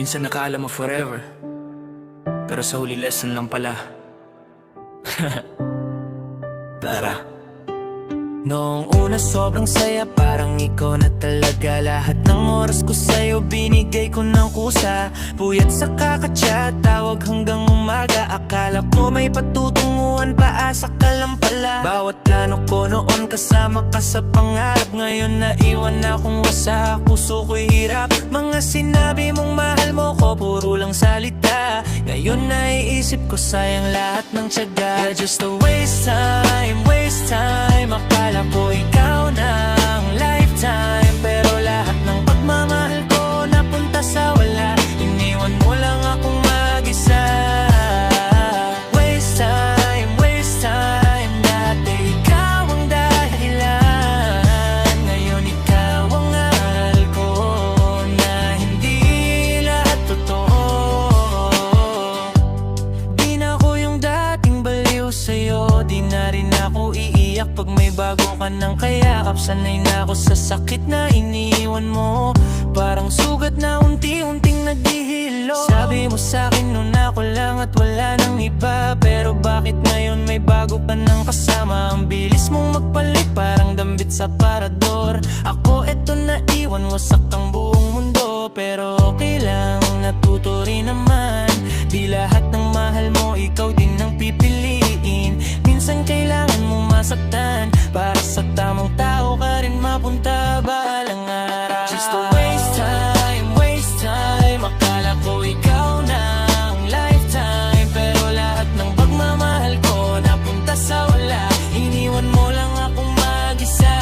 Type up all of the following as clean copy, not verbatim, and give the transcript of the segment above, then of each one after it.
Minsan nakaalam mo forever, pero sa huli lesson lang pala. Tara. Noong una sobrang saya, parang ikaw na talaga. Lahat ng oras ko sa'yo binigay ko ng kusa. Puyat sa kakachat, tawag hanggang umaga. Akala ko may patutunguhan, paasa ka lang pala. Bawat plano ko noon kasama ka sa pangarap. Ngayon naiwan na kung wasa, puso ko'y hirap. Mga sinabi mong mahal mo ko, puro lang salita. Ngayon naiisip ko sayang lahat ng tiyaga. Just a waste time, waste time. Akala ko ikaw na ang lifetime, pero lahat ng pagmamahal ko napunta sa wala. Iniwan mo lang akong mag-isa. Waste time. Dati ikaw ang dahilan, ngayon ikaw ang aral ko na hindi lahat totoo. Di na ako yung dating baliw sa'yo, di na rin ako iiyak pag may bago ka ng kayakap. Sanay na ako sa sakit na iniwan mo, parang sugat na unti-unting naghihilo. Sabi mo sa'kin noon ako lang at wala nang iba, pero bakit ngayon may bago ka ng kasama? Ang bilis mong magpalit, parang dambit sa parador. Ako eto na iwan, wasak ang buong mundo. Pero okay lang, natuto rin naman. Di lahat ng mahal mo, ikaw din ang pipiliin. Minsan kailangan mong masaktan para sa tamang tao ka rin mapunta balang araw. Just a waste time. Akala ko ikaw na ang lifetime, pero lahat ng pagmamahal ko napunta sa wala. Iniwan mo lang akong mag-isa.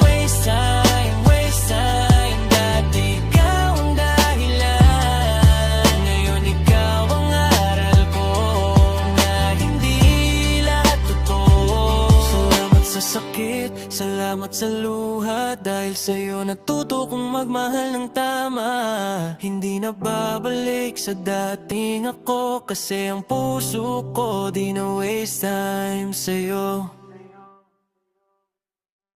Waste time. Dati ikaw ang dahilan, ngayon ikaw ang aral ko na hindi lahat totoo. Salamat sa sakit, salamat sa luha. Dahil sa'yo natuto kong magmahal ng tama. Hindi na babalik sa dating ako, kasi ang puso ko di na waste time sa'yo.